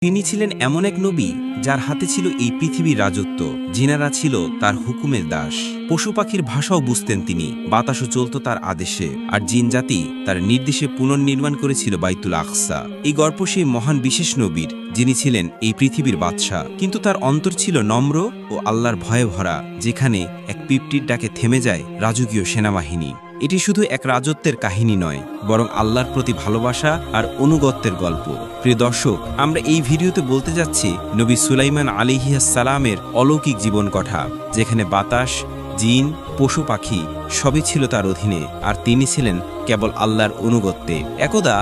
তিনি ছিলেন এমন এক নবী যার হাতে ছিল এই পৃথিবীর রাজত্ব। জিনারা ছিল তার হুকুমের দাস। পশু পাখির ভাষাও বুঝতেন তিনি, বাতাসও চলত তার আদেশে, আর জিন জাতি তার নির্দেশে পুনর্নির্মাণ করেছিল বাইতুল আকসা। এই গল্প সেই মহান বিশেষ নবীর, যিনি ছিলেন এই পৃথিবীর বাদশাহ, কিন্তু তার অন্তর ছিল নম্র ও আল্লাহর ভয়ে ভরা, যেখানে এক পিঁপড়ির ডাকে থেমে যায় রাজকীয় সেনাবাহিনী। এটি শুধু এক রাজত্বের কাহিনী নয়, বরং আল্লাহর প্রতি ভালোবাসা আর অনুগত্যের গল্প। প্রিয় দর্শক, আমরা এই ভিডিওতে বলতে যাচ্ছি নবী সুলাইমান আলাইহিস সালামের অলৌকিক জীবন কথা, যেখানে বাতাস, জিন, পশু পাখি সবই ছিল তার অধীনে, আর তিনি ছিলেন কেবল আল্লাহর অনুগত্যে। একদা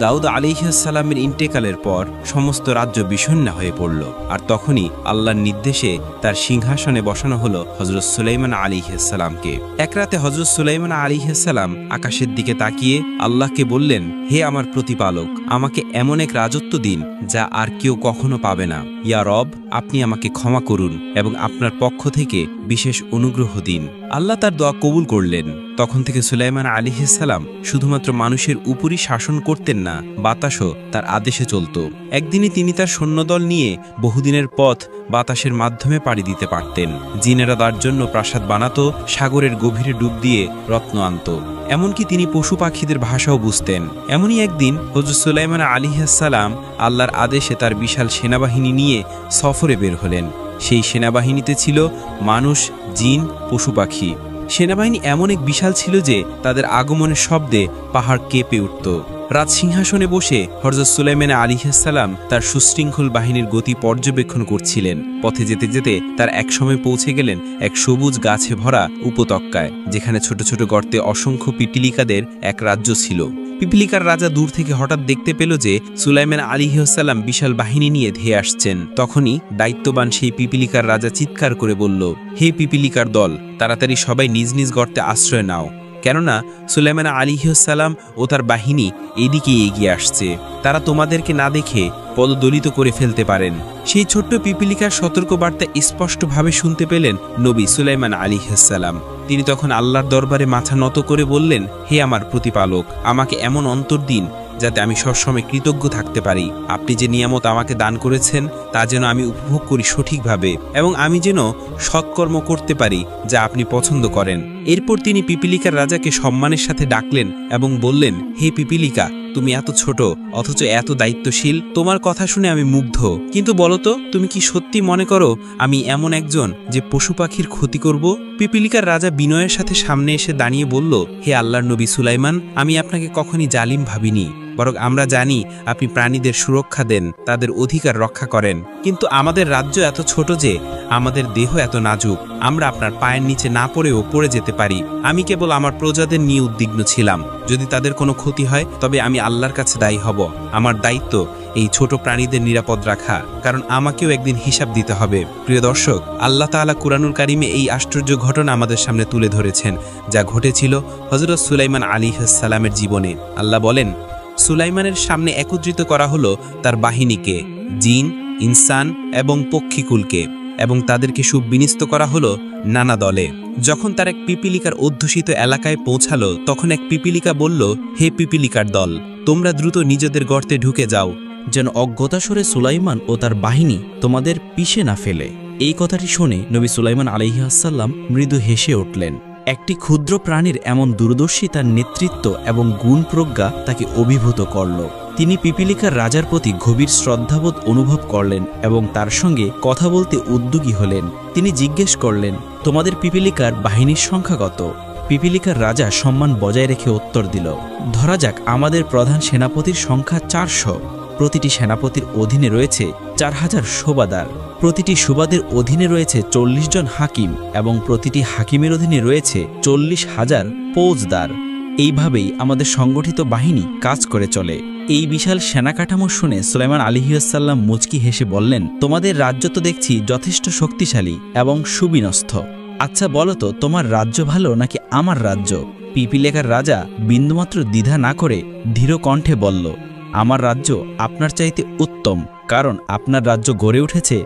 দাউদ আলাইহিস সালামের ইন্তেকালের পর সমস্ত রাজ্য বিষণ্ণ হয়ে পড়ল, আর তখনই আল্লাহর নির্দেশে তার সিংহাসনে বসানো হলো হযরত সুলাইমান আলাইহিস সালামকে। এক রাতে হযরত সুলাইমান আলাইহিস সালাম আকাশের দিকে তাকিয়ে আল্লাহকে বললেন, হে আমার প্রতিপালক, আমাকে এমন এক রাজত্ব দিন যা আর কেউ কখনো পাবে না। ইয়া রব, আপনি আমাকে ক্ষমা করুন এবং আপনার পক্ষ থেকে বিশেষ অনুগ্রহ দিন। আল্লাহ তার দোয়া কবুল করলেন। তখন থেকে সুলাইমান আলাইহিস সালাম শুধুমাত্র মানুষের উপরই শাসন করতেন না, বাতাসও তার আদেশে চলত। একদিনই তিনি তার সৈন্যদল নিয়ে বহুদিনের পথ বাতাসের মাধ্যমে পাড়ি দিতে পারতেন। জিনেরা তার জন্য প্রাসাদ বানাতো, সাগরের গভীরে ডুব দিয়ে রত্ন আনত, এমনকি তিনি পশু পাখিদের ভাষাও বুঝতেন। এমনই একদিন হযরত সুলাইমান আলাইহিস সালাম আল্লাহর আদেশে তার বিশাল সেনাবাহিনী নিয়ে সফরে বের হলেন। সেই সেনাবাহিনীতে ছিল মানুষ, জিন, পশু পাখি। সেনাবাহিনী এমন এক বিশাল ছিল যে তাদের আগমনের শব্দে পাহাড় কেঁপে উঠত। রাজ সিংহাসনে বসে হযরত সুলাইমান আলাইহিস সালাম তার সুশৃঙ্খল বাহিনীর গতি পর্যবেক্ষণ করছিলেন। পথে যেতে যেতে তার একসময় পৌঁছে গেলেন এক সবুজ গাছে ভরা উপত্যকায়, যেখানে ছোট ছোট গর্তে অসংখ্য পিপিলিকাদের এক রাজ্য ছিল। পিপিলিকার রাজা দূর থেকে হঠাৎ দেখতে পেল যে সুলাইমান আলাইহিস সালাম বিশাল বাহিনী নিয়ে ধেয়ে আসছেন। তখনই দায়িত্ববান সেই পিপিলিকার রাজা চিৎকার করে বলল, হে পিপিলিকার দল, তাড়াতাড়ি সবাই নিজ নিজ গর্তে আশ্রয় নাও, কেননা সুলাইমান আলাইহিস সালাম ও তার বাহিনী এদিকে এগিয়ে আসছে। তারা তোমাদেরকে না দেখে পদদলিত করে ফেলতে পারেন। সেই ছোট্ট পিপিলিকার সতর্কবার্তা স্পষ্টভাবে শুনতে পেলেন নবী সুলাইমান আলাইহিস সালাম। তিনি তখন আল্লাহর দরবারে মাথা নত করে বললেন, হে আমার প্রতিপালক, আমাকে এমন অন্তর দিন যাতে আমি সবসময় কৃতজ্ঞ থাকতে পারি। আপনি যে নিয়ামত আমাকে দান করেছেন তা যেন আমি উপভোগ করি সঠিকভাবে, এবং আমি যেন সৎকর্ম করতে পারি যা আপনি পছন্দ করেন। এরপর তিনি পিপিলিকার রাজাকে সম্মানের সাথে ডাকলেন এবং বললেন, হে পিপিলিকা, তুমি এত ছোট অথচ এত দায়িত্বশীল, তোমার কথা শুনে আমি মুগ্ধ। কিন্তু বলতো, তুমি কি সত্যি মনে করো আমি এমন একজন যে পশু পাখির ক্ষতি করব? পিপিলিকার রাজা বিনয়ের সাথে সামনে এসে দাঁড়িয়ে বলল, হে আল্লাহর নবী সুলাইমান, আমি আপনাকে কখনই জালিম ভাবিনি, বরং আমরা জানি আপনি প্রাণীদের সুরক্ষা দেন, তাদের অধিকার রক্ষা করেন। কিন্তু আমাদের রাজ্য এত ছোট যে আমাদের দেহ এত নাজুক, আমরা আপনার পায়ের নিচে না পড়েও পড়ে যেতে পারি। আমি কেবল আমার প্রজাদের নিয়ে উদ্বিগ্ন ছিলাম। যদি তাদের কোনো ক্ষতি হয় তবে আমি আল্লাহর কাছে দায়ী হব। আমার দায়িত্ব এই ছোট প্রাণীদের নিরাপদ রাখা, কারণ আমাকেও একদিন হিসাব দিতে হবে। প্রিয় দর্শক, আল্লাহ তাআলা কুরআনুল কারিমে এই আশ্চর্য ঘটনা আমাদের সামনে তুলে ধরেছেন, যা ঘটেছিল হযরত সুলাইমান আলাইহিস সালামের জীবনে। আল্লাহ বলেন, সুলাইমানের সামনে একত্রিত করা হলো তার বাহিনীকে, জিন, ইনসান এবং পক্ষীকুলকে, এবং তাদেরকে সুবিন্যস্ত করা হলো নানা দলে। যখন তার এক পিপিলিকার অধ্যুষিত এলাকায় পৌঁছালো, তখন এক পিপিলিকা বলল, হে পিপিলিকার দল, তোমরা দ্রুত নিজেদের গর্তে ঢুকে যাও, যেন অজ্ঞতাস্বরে সুলাইমান ও তার বাহিনী তোমাদের পিষে না ফেলে। এই কথাটি শুনে নবী সুলাইমান আলাইহিস সালাম মৃদু হেসে উঠলেন। একটি ক্ষুদ্র প্রাণীর এমন দূরদর্শিতার নেতৃত্ব এবং গুণ প্রজ্ঞা তাকে অভিভূত করল। তিনি পিপিলিকার রাজার প্রতি গভীর শ্রদ্ধাবোধ অনুভব করলেন এবং তার সঙ্গে কথা বলতে উদ্যোগী হলেন। তিনি জিজ্ঞেস করলেন, তোমাদের পিপিলিকার বাহিনীর সংখ্যা কত? পিপিলিকার রাজা সম্মান বজায় রেখে উত্তর দিল, ধরা যাক আমাদের প্রধান সেনাপতির সংখ্যা 400। প্রতিটি সেনাপতির অধীনে রয়েছে 4000 সুবাদার, প্রতিটি সুবাদের অধীনে রয়েছে 40 জন হাকিম, এবং প্রতিটি হাকিমের অধীনে রয়েছে 40,000 ফৌজদার। এইভাবেই আমাদের সংগঠিত বাহিনী কাজ করে চলে। এই বিশাল সেনা কাঠামো শুনে সুলাইমান আলাইহিস সালাম মুচকি হেসে বললেন, তোমাদের রাজ্য তো দেখছি যথেষ্ট শক্তিশালী এবং সুবিন্যস্ত। আচ্ছা বলো তো, তোমার রাজ্য ভালো নাকি আমার রাজ্য? পিপিলিকার রাজা বিন্দুমাত্র দ্বিধা না করে ধীর কণ্ঠে বলল, আমার রাজ্য আপনার চাইতে উত্তম, কারণ আপনার রাজ্য গড়ে উঠেছে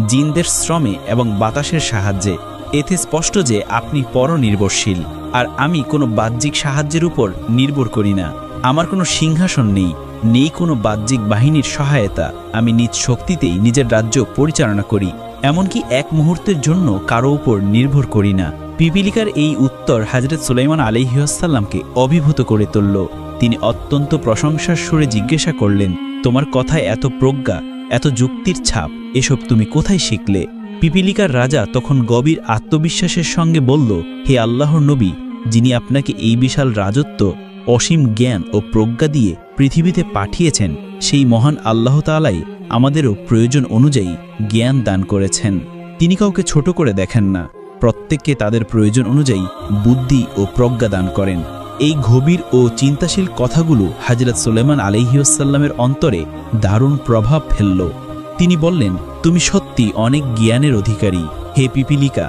জিনদের শ্রমে এবং বাতাসের সাহায্যে। এতে স্পষ্ট যে আপনি পরনির্ভরশীল, আর আমি কোনো বাহ্যিক সাহায্যের উপর নির্ভর করি না। আমার কোনো সিংহাসন নেই, নেই কোনো বাহ্যিক বাহিনীর সহায়তা, আমি নিজ শক্তিতেই নিজের রাজ্য পরিচালনা করি, এমনকি এক মুহূর্তের জন্য কারো উপর নির্ভর করি না। পিপিলিকার এই উত্তর হযরত সুলাইমান আলাইহিসসালামকে অভিভূত করে তুলল। তিনি অত্যন্ত প্রশংসার সুরে জিজ্ঞাসা করলেন, তোমার কথায় এত প্রজ্ঞা, এত যুক্তির ছাপ, এসব তুমি কোথায় শিখলে? পিপিলিকার রাজা তখন গভীর আত্মবিশ্বাসের সঙ্গে বলল, হে আল্লাহর নবী, যিনি আপনাকে এই বিশাল রাজত্ব, অসীম জ্ঞান ও প্রজ্ঞা দিয়ে পৃথিবীতে পাঠিয়েছেন, সেই মহান আল্লাহ তাআলাই আমাদেরও প্রয়োজন অনুযায়ী জ্ঞান দান করেছেন। তিনি কাউকে ছোট করে দেখেন না, প্রত্যেককে তাদের প্রয়োজন অনুযায়ী বুদ্ধি ও প্রজ্ঞা দান করেন। এই গভীর ও চিন্তাশীল কথাগুলো হযরত সুলাইমান আলাইহিসসালামের অন্তরে দারুণ প্রভাব ফেলল। তিনি বললেন, তুমি সত্যি অনেক জ্ঞানের অধিকারী হে পিপিলিকা।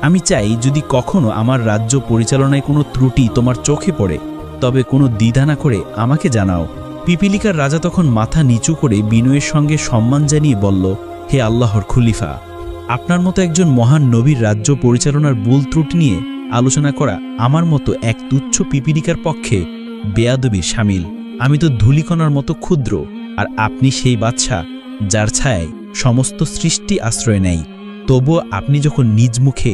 আমি চাই যদি কখনো আমার রাজ্য পরিচালনায় কোনো ত্রুটি তোমার চোখে পড়ে, তবে কোনো দ্বিধা না করে আমাকে জানাও। পিপিলিকার রাজা তখন মাথা নিচু করে বিনয়ের সঙ্গে সম্মান জানিয়ে বলল, হে আল্লাহর খলিফা, আপনার মতো একজন মহান নবীর রাজ্য পরিচালনার ভুল ত্রুটি নিয়ে আলোচনা করা আমার মতো এক তুচ্ছ পিপিলিকার পক্ষে বেয়াদবির শামিল। আমি তো ধূলিকণার মতো ক্ষুদ্র, আর আপনি সেই বাদশা যার ছায়ায় সমস্ত সৃষ্টি আশ্রয় নেয়। তবুও আপনি যখন নিজ মুখে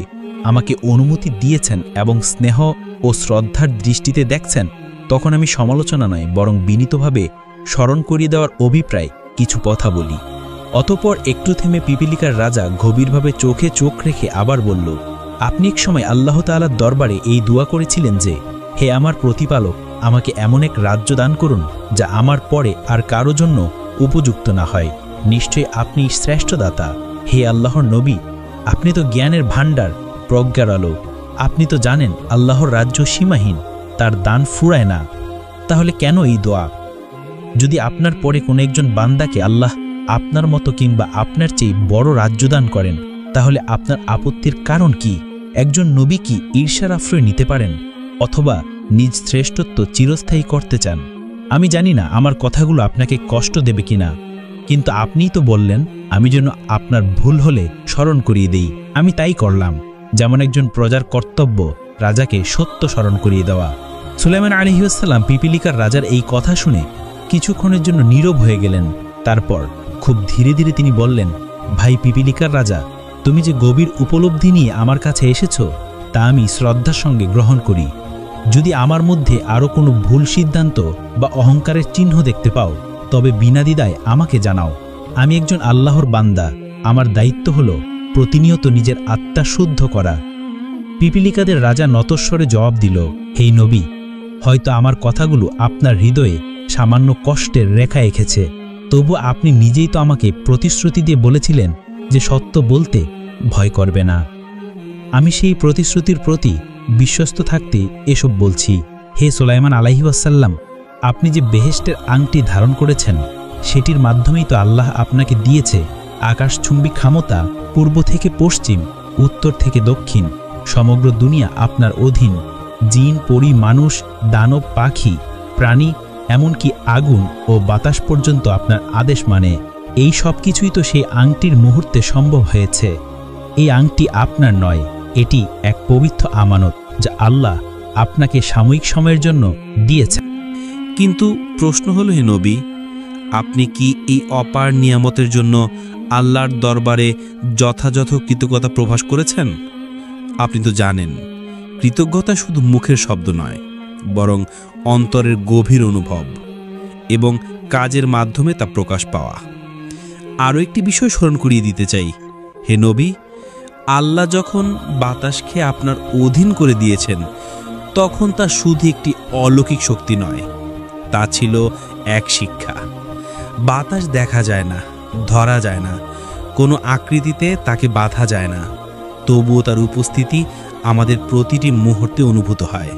আমাকে অনুমতি দিয়েছেন এবং স্নেহ ও শ্রদ্ধার দৃষ্টিতে দেখছেন, তখন আমি সমালোচনা নয় বরং বিনীতভাবে স্মরণ করিয়ে দেওয়ার অভিপ্রায় কিছু কথা বলি। অতঃপর একটু থেমে পিপিলিকার রাজা গভীরভাবে চোখে চোখ রেখে আবার বলল, আপনি এক সময় আল্লাহ তাআলার দরবারে এই দোয়া করেছিলেন যে, হে আমার প্রতিপালক, আমাকে এমন এক রাজ্য দান করুন যা আমার পরে আর কারো জন্য উপযুক্ত না হয়। নিশ্চয়ই আপনি শ্রেষ্ঠ দাতা। হে আল্লাহর নবী, আপনি তো জ্ঞানের ভাণ্ডার, প্রজ্ঞার আলো। আপনি তো জানেন আল্লাহর রাজ্য সীমাহীন, তার দান ফুরায় না। তাহলে কেন এই দোয়া? যদি আপনার পরে কোনো একজন বান্দাকে আল্লাহ আপনার মতো কিংবা আপনার চেয়ে বড় রাজ্য দান করেন, তাহলে আপনার আপত্তির কারণ কি? একজন নবী কি ঈর্ষার আশ্রয় নিতে পারেন, অথবা নিজ শ্রেষ্ঠত্ব চিরস্থায়ী করতে চান? আমি জানি না আমার কথাগুলো আপনাকে কষ্ট দেবে কিনা, কিন্তু আপনিই তো বললেন আমি যেন আপনার ভুল হলে স্মরণ করিয়ে দেই। আমি তাই করলাম, যেমন একজন প্রজার কর্তব্য রাজাকে সত্য স্মরণ করিয়ে দেওয়া। সুলাইমান আলাইহিসসালাম পিপিলিকার রাজার এই কথা শুনে কিছুক্ষণের জন্য নীরব হয়ে গেলেন। তারপর খুব ধীরে ধীরে তিনি বললেন, ভাই পিপিলিকার রাজা, তুমি যে গভীর উপলব্ধি নিয়ে আমার কাছে এসেছ, তা আমি শ্রদ্ধার সঙ্গে গ্রহণ করি। যদি আমার মধ্যে আরও কোনো ভুল সিদ্ধান্ত বা অহংকারের চিহ্ন দেখতে পাও, তবে বিনা দ্বিধায় আমাকে জানাও। আমি একজন আল্লাহর বান্দা, আমার দায়িত্ব হল প্রতিনিয়ত নিজের আত্মা শুদ্ধ করা। পিপিলিকাদের রাজা নতস্বরে জবাব দিল, হে নবী, হয়তো আমার কথাগুলো আপনার হৃদয়ে সামান্য কষ্টের রেখা এঁকেছে, তবু আপনি নিজেই তো আমাকে প্রতিশ্রুতি দিয়ে বলেছিলেন যে সত্য বলতে ভয় করবে না। আমি সেই প্রতিশ্রুতির প্রতি বিশ্বস্ত থাকতে এসব বলছি। হে সুলাইমান আলাইহিসসালাম, আপনি যে বেহেশতের আংটি ধারণ করেছেন, সেটির মাধ্যমেই তো আল্লাহ আপনাকে দিয়েছে আকাশচুম্বী ক্ষমতা। পূর্ব থেকে পশ্চিম, উত্তর থেকে দক্ষিণ সমগ্র দুনিয়া আপনার অধীন। জিন, পরী, মানুষ, দানব, পাখি, প্রাণী, এমনকি আগুন ও বাতাস পর্যন্ত আপনার আদেশ মানে। এই সব কিছুই তো সেই আংটির মুহূর্তে সম্ভব হয়েছে। এই আংটি আপনার নয়, এটি এক পবিত্র আমানত যা আল্লাহ আপনাকে সাময়িক সময়ের জন্য দিয়েছেন। কিন্তু প্রশ্ন হল, হে নবী, আপনি কি এই অপার নিয়ামতের জন্য আল্লাহর দরবারে যথাযথ কৃতজ্ঞতা প্রকাশ করেছেন? আপনি তো জানেন, কৃতজ্ঞতা শুধু মুখের শব্দ নয়, বরং অন্তরের গভীর অনুভব এবং কাজের মাধ্যমে তা প্রকাশ পাওয়া। আরও একটি বিষয় স্মরণ করিয়ে দিতে চাই, হে নবী, আল্লাহ যখন বাতাসকে আপনার অধীন করে দিয়েছেন, তখন তা শুধু একটি অলৌকিক শক্তি নয়, তা ছিল এক শিক্ষা। বাতাস দেখা যায় না, ধরা যায় না, কোনো আকৃতিতে তাকে বাঁধা যায় না, তবুও তার উপস্থিতি আমাদের প্রতিটি মুহূর্তে অনুভূত হয়।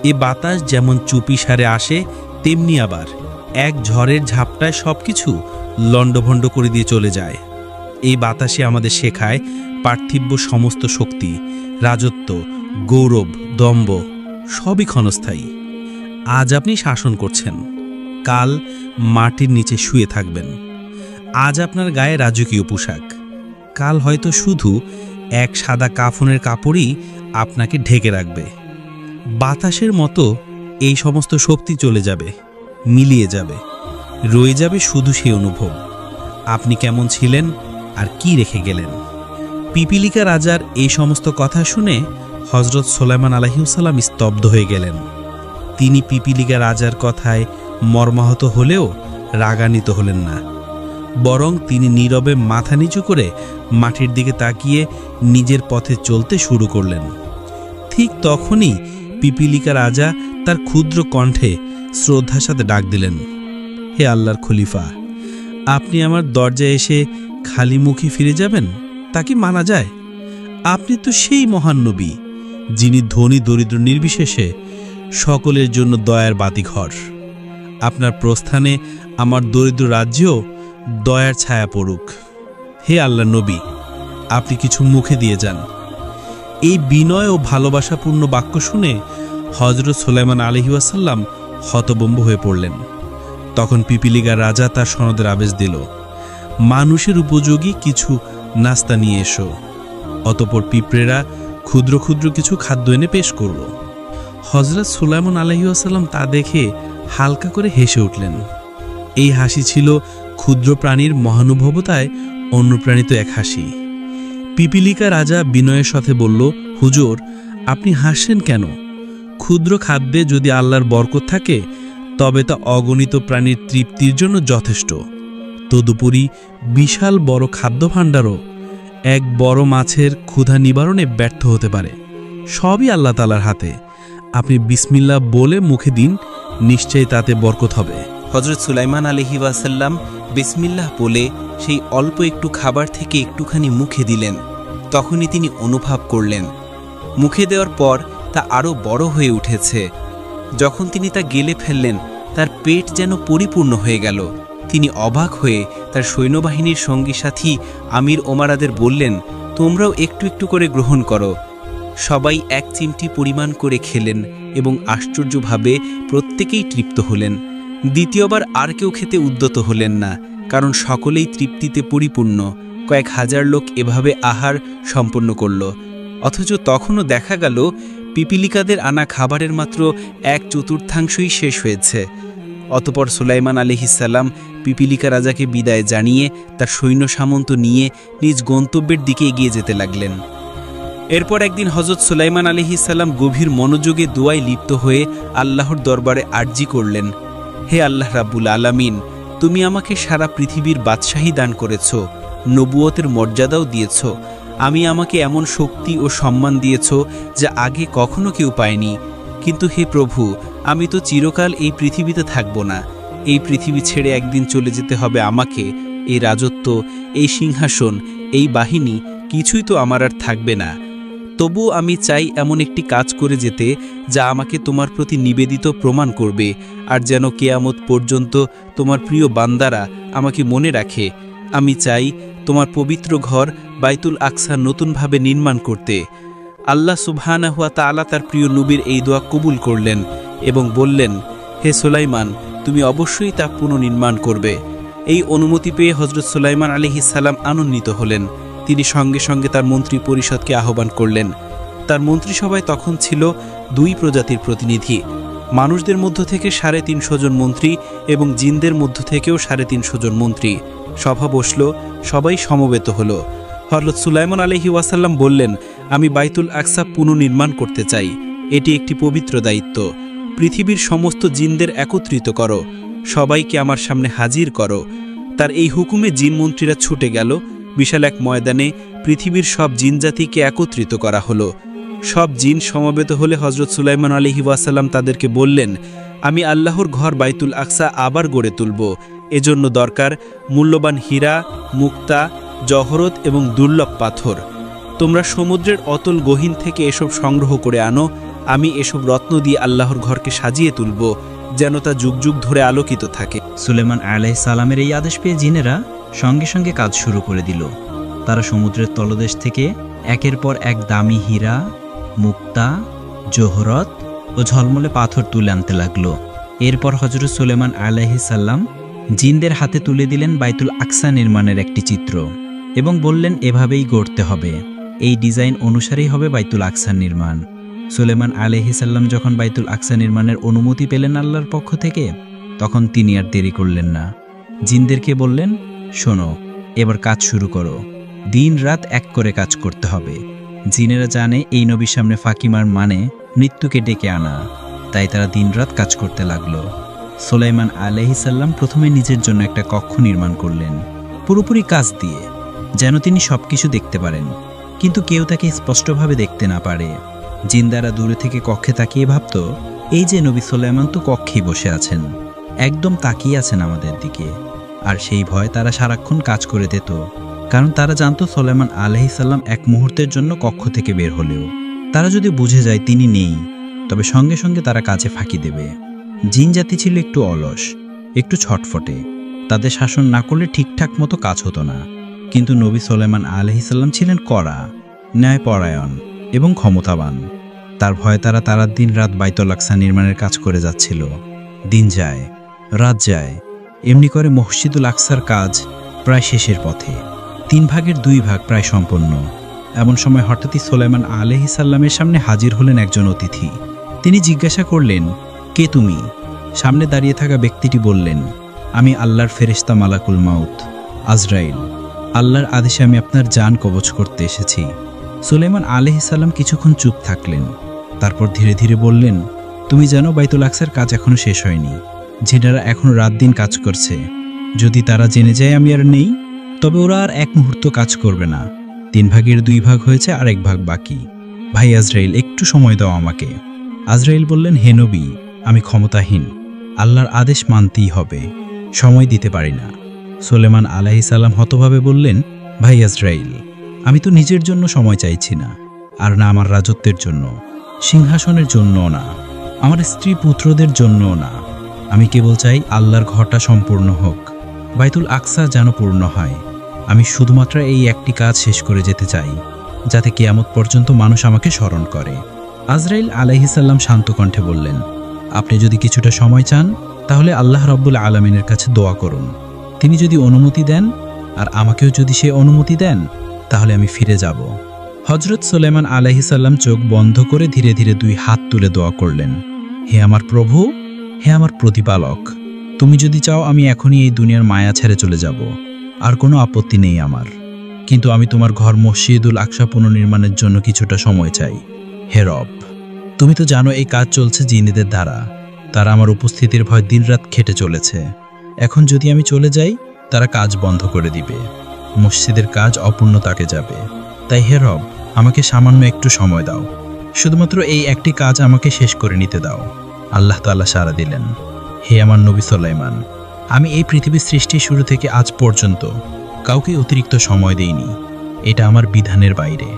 এ বাতাস যেমন চুপিসারে আসে, তেমনি আবার এক ঝড়ের ঝাপটায় সব কিছু লণ্ডভণ্ড করে দিয়ে চলে যায়। এই বাতাসে আমাদের শেখায় পার্থিব্য সমস্ত শক্তি, রাজত্ব, গৌরব, দম্ভ সবই ক্ষণস্থায়ী। আজ আপনি শাসন করছেন, কাল মাটির নিচে শুয়ে থাকবেন। আজ আপনার গায়ে রাজকীয় পোশাক, কাল হয়তো শুধু এক সাদা কাফনের কাপড়ই আপনাকে ঢেকে রাখবে। বাতাসের মতো এই সমস্ত শক্তি চলে যাবে, মিলিয়ে যাবে, রয়ে যাবে শুধু সেই অনুভব, আপনি কেমন ছিলেন আর কি রেখে গেলেন। পিপিলিকা রাজার এই সমস্ত কথা শুনে হজরত সুলাইমান আলাইহিসসালাম স্তব্ধ হয়ে গেলেন। তিনি পিপিলিকা রাজার কথায় মর্মাহত হলেও রাগান্বিত হলেন না, বরং তিনি নীরবে মাথা নিচু করে মাটির দিকে তাকিয়ে নিজের পথে চলতে শুরু করলেন। ঠিক তখনই পিপিলিকা রাজা তার ক্ষুদ্র কণ্ঠে শ্রদ্ধার সাথে ডাক দিলেন, হে আল্লাহর খলিফা, আপনি আমার দরজায় এসে খালি মুখে ফিরে যাবেন তা কি মানা যায়? আপনি তো সেই মহান নবী যিনি ধনী দরিদ্র নির্বিশেষে সকলের জন্য দয়ার বাতিঘর। আপনার প্রস্থানে আমার দরিদ্র রাজ্যেও দয়ার ছায়া পড়ুক। হে আল্লাহর নবী, আপনি কিছু মুখে দিয়ে যান। এই বিনয় ও ভালোবাসাপূর্ণ বাক্য শুনে হযরত সুলাইমান আলাইহিসসালাম হতভম্ব হয়ে পড়লেন। তখন পিপিলিকা রাজা তার সনদের আদেশ দিল, মানুষের উপযোগী কিছু নাস্তা নিয়ে এসো। অতঃপর পিঁপড়েরা ক্ষুদ্র ক্ষুদ্র কিছু খাদ্য এনে পেশ করল। হযরত সুলাইমান আলাইহিসসালাম তা দেখে হালকা করে হেসে উঠলেন। এই হাসি ছিল ক্ষুদ্র প্রাণীর মহানুভবতায় অনুপ্রাণিত এক হাসি। পিপিলিকা রাজা বিনয়ের সাথে বলল, হুজুর, আপনি হাসছেন কেন? ক্ষুদ্র খাদ্যে যদি আল্লাহর বরকত থাকে তবে তা অগণিত প্রাণীর তৃপ্তির জন্য যথেষ্ট। তদুপরি বিশাল বড় খাদ্য ভাণ্ডারও এক বড় মাছের ক্ষুধা নিবারণে ব্যর্থ হতে পারে। সবই আল্লাহ তাআলার হাতে। আপনি বিসমিল্লাহ বলে মুখে দিন, নিশ্চয়ই তাতে বরকত হবে। হযরত সুলাইমান আলাইহিসসালাম বিসমিল্লাহ বলে সেই অল্প একটু খাবার থেকে একটুখানি মুখে দিলেন। তখনই তিনি অনুভব করলেন মুখে দেওয়ার পর তা আরও বড় হয়ে উঠেছে। যখন তিনি তা গিলে ফেললেন তার পেট যেন পরিপূর্ণ হয়ে গেল। তিনি অবাক হয়ে তার সৈন্যবাহিনীর সঙ্গী সাথী আমির ওমারাদের বললেন, তোমরাও একটু একটু করে গ্রহণ করো। সবাই এক চিমটি পরিমাণ করে খেলেন এবং আশ্চর্যভাবে প্রত্যেকেই তৃপ্ত হলেন। দ্বিতীয়বার আর কেউ খেতে উদ্যত হলেন না, কারণ সকলেই তৃপ্তিতে পরিপূর্ণ। কয়েক হাজার লোক এভাবে আহার সম্পন্ন করল। অথচ তখনও দেখা গেল পিপিলিকাদের আনা খাবারের মাত্র 1/4 শেষ হয়েছে। অতঃপর সুলাইমান আলাইহিসসালাম পিপিলিকা রাজাকে বিদায় জানিয়ে তার সৈন্য সামন্ত নিয়ে নিজ গন্তব্যের দিকে এগিয়ে যেতে লাগলেন। এরপর একদিন হযরত সুলাইমান আলাইহিসসালাম গভীর মনোযোগে দোয়ায় লিপ্ত হয়ে আল্লাহর দরবারে আরজি করলেন, হে আল্লাহ রাব্বুল আলামিন, তুমি আমাকে সারা পৃথিবীর বাদশাহী দান করেছ, নবুয়তের মর্যাদাও দিয়েছ। আমাকে এমন শক্তি ও সম্মান দিয়েছ যা আগে কখনো কেউ পায়নি। কিন্তু হে প্রভু, আমি তো চিরকাল এই পৃথিবীতে থাকব না। এই পৃথিবী ছেড়ে একদিন চলে যেতে হবে আমাকে। এই রাজত্ব, এই সিংহাসন, এই বাহিনী কিছুই তো আমার আর থাকবে না। তবু আমি চাই এমন একটি কাজ করে যেতে যা আমাকে তোমার প্রতি নিবেদিত প্রমাণ করবে, আর যেন কিয়ামত পর্যন্ত তোমার প্রিয় বান্দারা আমাকে মনে রাখে। আমি চাই তোমার পবিত্র ঘর বাইতুল আকসা নতুনভাবে নির্মাণ করতে। আল্লাহ সুবহানাহু ওয়া তাআলা তার প্রিয় নবীর এই দোয়া কবুল করলেন এবং বললেন, হে সুলাইমান, তুমি অবশ্যই তা পুনর্নির্মাণ করবে। এই অনুমতি পেয়ে হযরত সুলাইমান আলাইহিসসালাম আনন্দিত হলেন। তিনি সঙ্গে সঙ্গে তার মন্ত্রী পরিষদকে আহ্বান করলেন। তার মন্ত্রিসভায় তখন ছিল 2 প্রজাতির প্রতিনিধি। মানুষদের মধ্য থেকে 350 জন মন্ত্রী এবং জিনদের মধ্য থেকেও 350 জন মন্ত্রী। সভা বসল, সবাই সমবেত হল। হযরত সুলাইমান আলাইহিসসালাম বললেন, আমি বাইতুল আকসা পুনর্নির্মাণ করতে চাই। এটি একটি পবিত্র দায়িত্ব। পৃথিবীর সমস্ত জিনদের একত্রিত করো, সবাইকে আমার সামনে হাজির করো। তার এই হুকুমে জিন মন্ত্রীরা ছুটে গেল। বিশাল এক ময়দানে পৃথিবীর সব জিনজাতিকে একত্রিত করা হলো। সব জিন সমবেত হলে হযরত সুলাইমান আলাইহিসসালাম তাদেরকে বললেন, আমি আল্লাহর ঘর বাইতুল আকসা আবার গড়ে তুলব। এজন্য দরকার মূল্যবান হীরা, মুক্তা, জহরত এবং দুর্লভ পাথর। তোমরা সমুদ্রের অতল গহীন থেকে এসব সংগ্রহ করে আনো। আমি এসব রত্ন দিয়ে আল্লাহর ঘরকে সাজিয়ে তুলব, যেন তা যুগ যুগ ধরে আলোকিত থাকে। সুলাইমান আলাইহিসসালামের এই আদেশ পেয়ে জিনেরা সঙ্গে সঙ্গে কাজ শুরু করে দিল। তারা সমুদ্রের তলদেশ থেকে একের পর এক দামি হীরা, মুক্তা, জোহরত ও ঝলমলে পাথর তুলে আনতে লাগল। এরপর হযরত সুলাইমান আলাইহিসসালাম জিনদের হাতে তুলে দিলেন বাইতুল আকসা নির্মাণের একটি চিত্র এবং বললেন, এভাবেই গড়তে হবে, এই ডিজাইন অনুসারেই হবে বাইতুল আকসার নির্মাণ। সুলাইমান আলাইহিসসালাম যখন বাইতুল আকসা নির্মাণের অনুমতি পেলেন আল্লাহর পক্ষ থেকে, তখন তিনি আর দেরি করলেন না। জিনদেরকে বললেন, শোনো, এবার কাজ শুরু করো। দিন রাত এক করে কাজ করতে হবে। জিনেরা জানে এই নবীর সামনে ফাঁকিমার মানে মৃত্যুকে ডেকে আনা, তাই তারা দিনরাত কাজ করতে লাগলো। সুলাইমান আলাইহিসসালাম প্রথমে নিজের জন্য একটা কক্ষ নির্মাণ করলেন, পুরোপুরি কাজ দিয়ে, যেন তিনি সবকিছু দেখতে পারেন, কিন্তু কেউ তাকে স্পষ্টভাবে দেখতে না পারে। জিন্দারা দূরে থেকে কক্ষে তাকিয়ে ভাবত, এই যে নবী সুলাইমান তো কক্ষেই বসে আছেন, একদম তাকিয়ে আছেন আমাদের দিকে। আর সেই ভয় তারা সারাক্ষণ কাজ করে দিত, কারণ তারা জানত সুলাইমান আলাইহিসসালাম এক মুহূর্তের জন্য কক্ষ থেকে বের হলেও তারা যদি বুঝে যায় তিনি নেই, তবে সঙ্গে সঙ্গে তারা কাজে ফাঁকি দেবে। জিন জাতি ছিল একটু অলস, একটু ছটফটে, তাদের শাসন না করলে ঠিকঠাক মতো কাজ হতো না। কিন্তু নবী সুলাইমান আলাইহিসসালাম ছিলেন কড়া, ন্যায়পরায়ণ এবং ক্ষমতাবান। তার ভয়ে তারা দিন রাত বাইতুল আকসা নির্মাণের কাজ করে যাচ্ছিল। দিন যায়, রাত যায়, এমনি করে মসজিদুল আকসার কাজ প্রায় শেষের পথে। 3 ভাগের 2 ভাগ প্রায় সম্পন্ন। এমন সময় হঠাৎই সুলাইমান আলাইহিসসালামের সামনে হাজির হলেন একজন অতিথি। তিনি জিজ্ঞাসা করলেন, কে তুমি? সামনে দাঁড়িয়ে থাকা ব্যক্তিটি বললেন, আমি আল্লাহর ফেরেশতা মালাকুল মাউত, আজরাইল। আল্লাহর আদেশে আমি আপনার জান কবজ করতে এসেছি। সুলাইমান আলাইহিসসালাম কিছুক্ষণ চুপ থাকলেন, তারপর ধীরে ধীরে বললেন, তুমি জানো বাইতুল আকসার কাজ এখনো শেষ হয়নি। জিনেরা এখনো রাত দিন কাজ করছে। যদি তারা জেনে যায় আমি আর নেই, তবে ওরা আর এক মুহূর্ত কাজ করবে না। 3 ভাগের 2 ভাগ হয়েছে, আর 1 ভাগ বাকি। ভাই আজরাইল, একটু সময় দাও আমাকে। আজরাইল বললেন, হে নবী, আমি ক্ষমতাহীন, আল্লাহর আদেশ মানতেই হবে, সময় দিতে পারি না। সুলাইমান আলাইহিসসালাম হতভাবে বললেন, ভাই আজরাইল, আমি তো নিজের জন্য সময় চাইছি না, আর না আমার রাজত্বের জন্য, সিংহাসনের জন্যও না, আমার স্ত্রী পুত্রদের জন্যও না। আমি কেবল চাই আল্লাহর ঘরটা সম্পূর্ণ হোক, বাইতুল আকসা যেন পূর্ণ হয়। আমি শুধুমাত্র এই একটি কাজ শেষ করে যেতে চাই, যাতে কিয়ামত পর্যন্ত মানুষ আমাকে স্মরণ করে। আজরাইল আলাইহিসসালাম শান্ত কণ্ঠে বললেন, আপনি যদি কিছুটা সময় চান, তাহলে আল্লাহ রাব্বুল আলামিনের কাছে দোয়া করুন। তিনি যদি অনুমতি দেন, আর আমাকেও যদি সে অনুমতি দেন, তাহলে আমি ফিরে যাব। হযরত সুলাইমান আলাইহিসসালাম চোখ বন্ধ করে ধীরে ধীরে 2 হাত তুলে দোয়া করলেন, হে আমার প্রভু, হে আমার প্রতিপালক, তুমি যদি চাও আমি এখনই এই দুনিয়ার মায়া ছেড়ে চলে যাব, আর কোনো আপত্তি নেই আমার। কিন্তু আমি তোমার ঘর মসজিদুল আকসা পুনর্নির্মাণের জন্য কিছুটা সময় চাই। হে রব, তুমি তো জানো এই কাজ চলছে জিনেদের দ্বারা। তারা আমার উপস্থিতির ভয় দিনরাত খেটে চলেছে। এখন যদি আমি চলে যাই, তারা কাজ বন্ধ করে দিবে, মসজিদের কাজ অপূর্ণতাকে যাবে। তাই হে রব, আমাকে সামান্য একটু সময় দাও, শুধুমাত্র এই একটি কাজ আমাকে শেষ করে নিতে দাও। আল্লাহ তাআলা সাড়া দিলেন, হে আমার নবী সুলাইমান, আমি এই পৃথিবীর সৃষ্টির শুরু থেকে আজ পর্যন্ত কাউকে অতিরিক্ত সময় দেইনি। এটা আমার বিধানের বাইরে।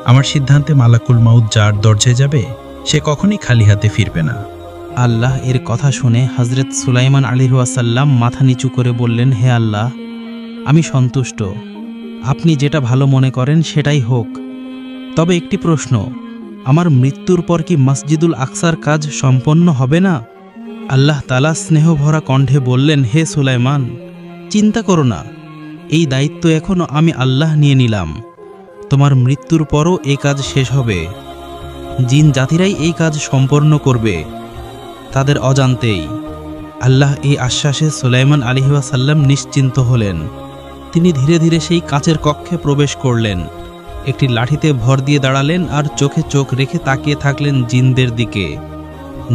আমার সিদ্ধান্তে মালাকুল মাউত যার দরজায় যাবে, সে কখনই খালি হাতে ফিরবে না। আল্লাহ এর কথা শুনে হযরত সুলাইমান আলাইহিসসালাম মাথা নিচু করে বললেন, হে আল্লাহ, আমি সন্তুষ্ট, আপনি যেটা ভালো মনে করেন সেটাই হোক। তবে একটি প্রশ্ন, আমার মৃত্যুর পর কি মসজিদুল আকসার কাজ সম্পন্ন হবে না? আল্লাহ তাআলা স্নেহভরা কণ্ঠে বললেন, হে সুলাইমান, চিন্তা করো না, এই দায়িত্ব এখনও আমি আল্লাহ নিয়ে নিলাম। তোমার মৃত্যুর পরও এই কাজ শেষ হবে। জিন জাতিরাই এই কাজ সম্পন্ন করবে, তাদের অজান্তেই। আল্লাহ এই আশ্বাসে সুলাইমান আলাইহিসসালাম নিশ্চিন্ত হলেন। তিনি ধীরে ধীরে সেই কাচের কক্ষে প্রবেশ করলেন, একটি লাঠিতে ভর দিয়ে দাঁড়ালেন, আর চোখে চোখ রেখে তাকিয়ে থাকলেন জিনদের দিকে,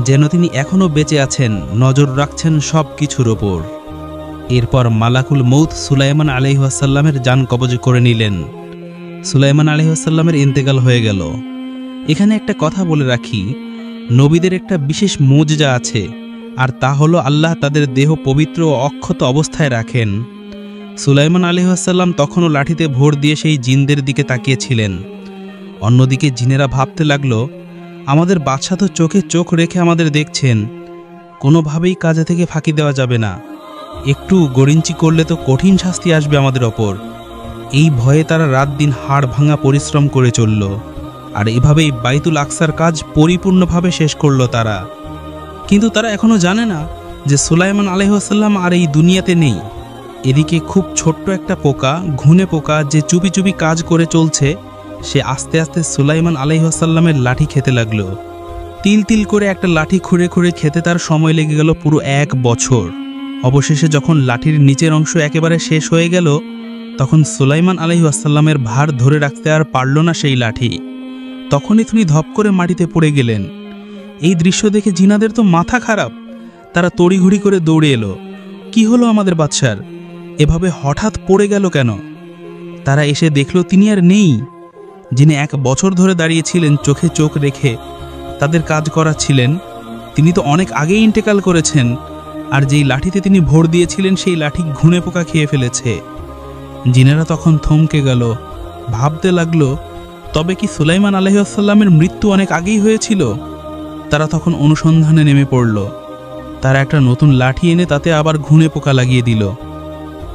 যেন তিনি এখনও বেঁচে আছেন, নজর রাখছেন সব কিছুর ওপর। এরপর মালাকুল মউত সুলাইমান আলাইহিসসালামের জান কবজ করে নিলেন। সুলাইমান আলাইহিসসালামের ইন্তেকাল হয়ে গেল। এখানে একটা কথা বলে রাখি, নবীদের একটা বিশেষ মুজজা আছে, আর তা হলো আল্লাহ তাদের দেহ পবিত্র ও অক্ষত অবস্থায় রাখেন। সুলাইমান আলাইহিসসালাম তখনও লাঠিতে ভর দিয়ে সেই জিনদের দিকে তাকিয়েছিলেন। অন্যদিকে জিনেরা ভাবতে লাগলো, আমাদের বাদশা তো চোখে চোখ রেখে আমাদের দেখছেন, কোনোভাবেই কাজে থেকে ফাঁকি দেওয়া যাবে না, একটু গড়িঞ্চি করলে তো কঠিন শাস্তি আসবে আমাদের ওপর। এই ভয়ে তারা রাত দিন হাড় ভাঙা পরিশ্রম করে চলল, আর এভাবেই বাইতুল আকসার কাজ পরিপূর্ণভাবে শেষ করল তারা। কিন্তু তারা এখনও জানে না যে সুলাইমান আলাইহিসসালাম আর এই দুনিয়াতে নেই। এদিকে খুব ছোট্ট একটা পোকা, ঘুনে পোকা, যে চুপি চুপি কাজ করে চলছে, সে আস্তে আস্তে সুলাইমান আলাইহিসসালামের লাঠি খেতে লাগলো। তিল তিল করে একটা লাঠি খুঁড়ে খুঁড়ে খেতে তার সময় লেগে গেল পুরো 1 বছর। অবশেষে যখন লাঠির নিচের অংশ একেবারে শেষ হয়ে গেল, তখন সুলাইমান আলাইহিস সালামের ভার ধরে রাখতে আর পারল না সেই লাঠি। তখনই তিনি ধপ করে মাটিতে পড়ে গেলেন। এই দৃশ্য দেখে জিনাদের তো মাথা খারাপ। তারা তড়িঘড়ি করে দৌড়ে এলো। কি হলো আমাদের বাদশার, এভাবে হঠাৎ পড়ে গেল কেন? তারা এসে দেখল তিনি আর নেই। যিনি 1 বছর ধরে দাঁড়িয়েছিলেন চোখে চোখ রেখে তাদের কাজ করাচ্ছিলেন, তিনি তো অনেক আগেই ইন্তেকাল করেছেন। আর যেই লাঠিতে তিনি ভর দিয়েছিলেন সেই লাঠি ঘুণে পোকা খেয়ে ফেলেছে। জিনেরা তখন থমকে গেল, ভাবতে লাগলো, তবে কি সুলাইমান আলাইহিস সালামের মৃত্যু অনেক আগেই হয়েছিল? তারা তখন অনুসন্ধানে নেমে পড়ল। তারা একটা নতুন লাঠি এনে তাতে আবার ঘুণে পোকা লাগিয়ে দিল।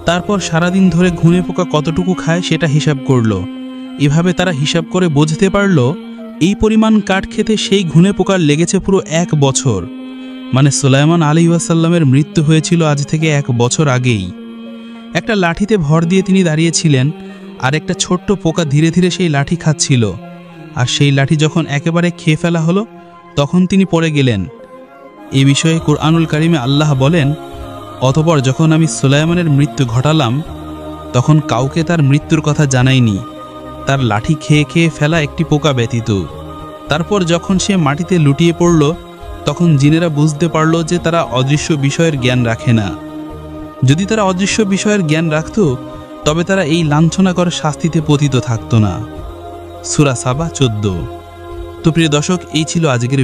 তারপর সারাদিন ধরে ঘুণে পোকা কতটুকু খায় সেটা হিসাব করল। এভাবে তারা হিসাব করে বুঝতে পারল এই পরিমাণ কাঠ খেতে সেই ঘুণে পোকার লেগেছে পুরো 1 বছর। মানে সুলাইমান আলাইহিস সালামের মৃত্যু হয়েছিল আজ থেকে 1 বছর আগেই। একটা লাঠিতে ভর দিয়ে তিনি দাঁড়িয়েছিলেন, আর একটা ছোট্ট পোকা ধীরে ধীরে সেই লাঠি খাচ্ছিল। আর সেই লাঠি যখন একেবারে খেয়ে ফেলা হলো, তখন তিনি পড়ে গেলেন। এই বিষয়ে কুরআনুল কারিমে আল্লাহ বলেন, অতঃপর যখন আমি সুলাইমানের মৃত্যু ঘটালাম, তখন কাউকে তার মৃত্যুর কথা জানাইনি, তার লাঠি খেয়ে খেয়ে ফেলা একটি পোকা ব্যতীত। তারপর যখন সে মাটিতে লুটিয়ে পড়ল, তখন জিনেরা বুঝতে পারল যে তারা অদৃশ্য বিষয়ের জ্ঞান রাখে না। যদি তারা অদৃশ্য বিষয়ের জ্ঞান রাখত, তবে তারা এই লাঞ্ছনাকর শাস্তিতে পতিত থাকত না। সূরা সাবা 14। তো প্রিয় দর্শক, এই ছিল আজকের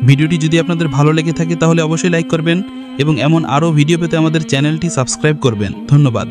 ভিডিওটি যদি আপনাদের ভালো লেগে থাকে তাহলে অবশ্যই লাইক করবেন এবং এমন আরও ভিডিও পেতে আমাদের চ্যানেলটি সাবস্ক্রাইব করবেন। ধন্যবাদ।